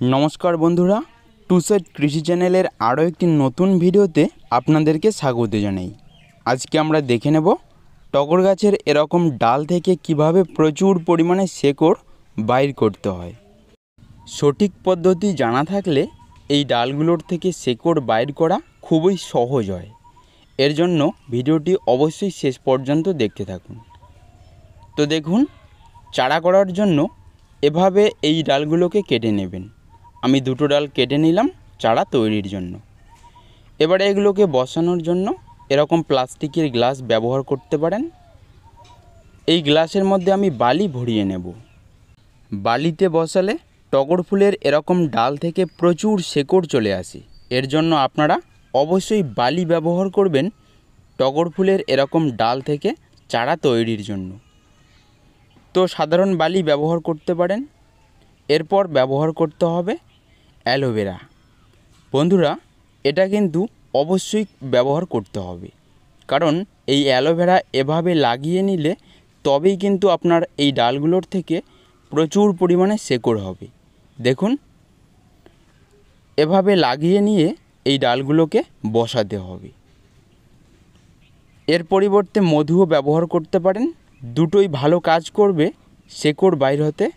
नमस्कार बंधुरा to side कृषि चैनेलेर आरो एकटी नतून भिडियोते आपनादेरके स्वागत जानाई। आज के आमरा देखे नेब टगर गाछेर एरकम डाल थेके किभाबे प्रचुर परिमाणे शेकड़ बाइर करते हय। सठिक पद्धति जाना थाकले एई डालगुलोर थेके शेकड़ बाइर करा खूबई सहज हय। एर जन्य भिडियोटी अवश्यई शेष पर्यन्त देखते थाकुन। तो देखुन चारा करार जन्य एभाबे एई डालगुलोके केटे नेबेन। आमी दुटो डाल केटे निलाम चारा तैरिर जन्य। एबारे एगुलोके बसानोर जन्य एरकम प्लास्टिकेर ग्लास व्यवहार करते पारेन। एई ग्लासेर मध्य आमी बाली भरिए नेब। बालिते बसाले टगर फुलेर एरकम डाल थेके प्रचुर शेकड़ चले आसे। एर जन्य आपनारा अवश्यई बाली व्यवहार करबेन टगर फुलेर एरकम डाल थेके चारा तैरिर जन्य। तो साधारण बाली व्यवहार करते पारेन। एरपर व्यवहार करते हबे অ্যালোভেরা। বন্ধুরা এটা কিন্তু অবশ্যই ব্যবহার করতে হবে, কারণ এই অ্যালোভেরা এভাবে লাগিয়ে নিলে তবেই কিন্তু আপনার এই ডালগুলোর থেকে প্রচুর পরিমাণে শেকড় হবে। দেখুন এভাবে লাগিয়ে নিয়ে এই ডালগুলোকে বসাতে হবে। এর পরিবর্তে মধুও ব্যবহার করতে পারেন। দুটোই ভালো কাজ করবে শেকড় বাইর হতে।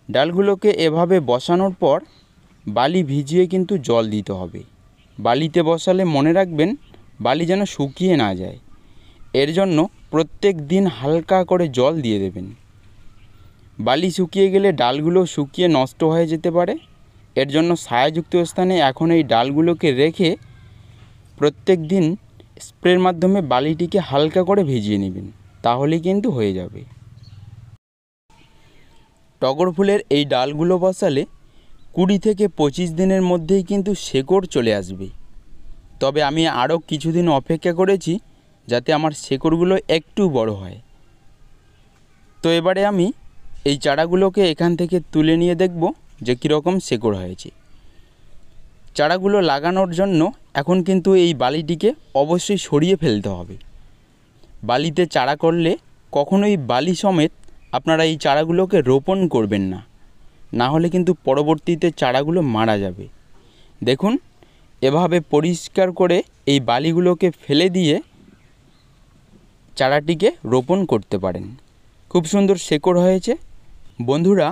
ডালগুলোকে এভাবে বসানোর পর বালি ভিজিয়ে কিন্তু জল দিতে হবে। বালিতে বসালে মনে রাখবেন বালি যেন শুকিয়ে না যায়। এর জন্য প্রত্যেক দিন হালকা করে জল দিয়ে দেবেন। বালি শুকিয়ে গেলে ডালগুলো শুকিয়ে নষ্ট হয়ে যেতে পারে। এর জন্য ছায়াযুক্ত স্থানে এখন এই ডালগুলোকে রেখে প্রত্যেক দিন স্প্রের মাধ্যমে বালিটিকে হালকা করে ভিজিয়ে নেবেন, তাহলেই কিন্তু হয়ে যাবে। টগর ফুলের এই ডালগুলো বসালে 20 থেকে 25 দিনের মধ্যেই কিন্তু শেকড় চলে আসবে। তবে আমি আরও কিছুদিন অপেক্ষা করেছি যাতে আমার শেকড়গুলো একটু বড় হয়। তো এবারে আমি এই চারাগুলোকে এখান থেকে তুলে নিয়ে দেখব যে কীরকম শেকড় হয়েছে। চারাগুলো লাগানোর জন্য এখন কিন্তু এই বালিটিকে অবশ্যই সরিয়ে ফেলতে হবে। বালিতে চারা করলে কখনোই বালি সমেত আপনারা এই চারাগুলোকে রোপণ করবেন না, না হলে কিন্তু পরবর্তীতে চারাগুলো মারা যাবে। দেখুন এভাবে পরিষ্কার করে এই বালিগুলোকে ফেলে দিয়ে চারাটিকে রোপণ করতে পারেন। খুব সুন্দর শেকড় হয়েছে। বন্ধুরা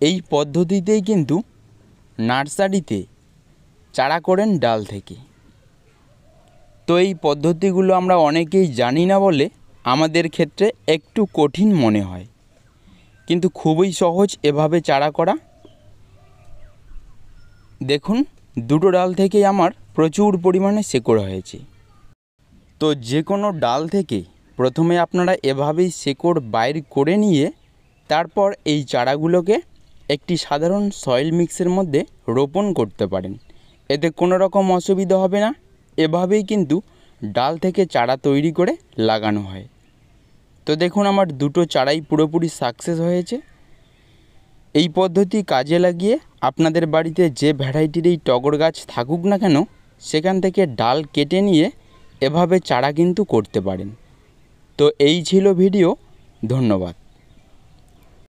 এই পদ্ধতিতেই কিন্তু নার্সারিতে চারা করেন ডাল থেকে। তো এই পদ্ধতিগুলো আমরা অনেকেই জানি না বলে আমাদের ক্ষেত্রে একটু কঠিন মনে হয়, কিন্তু খুবই সহজ এভাবে চারা করা। দেখুন দুটো ডাল থেকেই আমার প্রচুর পরিমাণে শেকড় হয়েছে। তো যে কোনো ডাল থেকে প্রথমে আপনারা এভাবেই শেকড় বাইর করে নিয়ে তারপর এই চারাগুলোকে একটি সাধারণ সয়েল মিক্সের মধ্যে রোপণ করতে পারেন। এতে কোনো রকম অসুবিধা হবে না। এভাবেই কিন্তু ডাল থেকে চারা তৈরি করে লাগানো হয়। তো দেখুন আমার দুটো চারাই পুরোপুরি সাকসেস হয়েছে। এই পদ্ধতি কাজে লাগিয়ে আপনাদের বাড়িতে যে ভ্যারাইটির এই টগর গাছ থাকুক না কেন সেখান থেকে ডাল কেটে নিয়ে এভাবে চারা কিন্তু করতে পারেন। তো এই ছিল ভিডিও। ধন্যবাদ।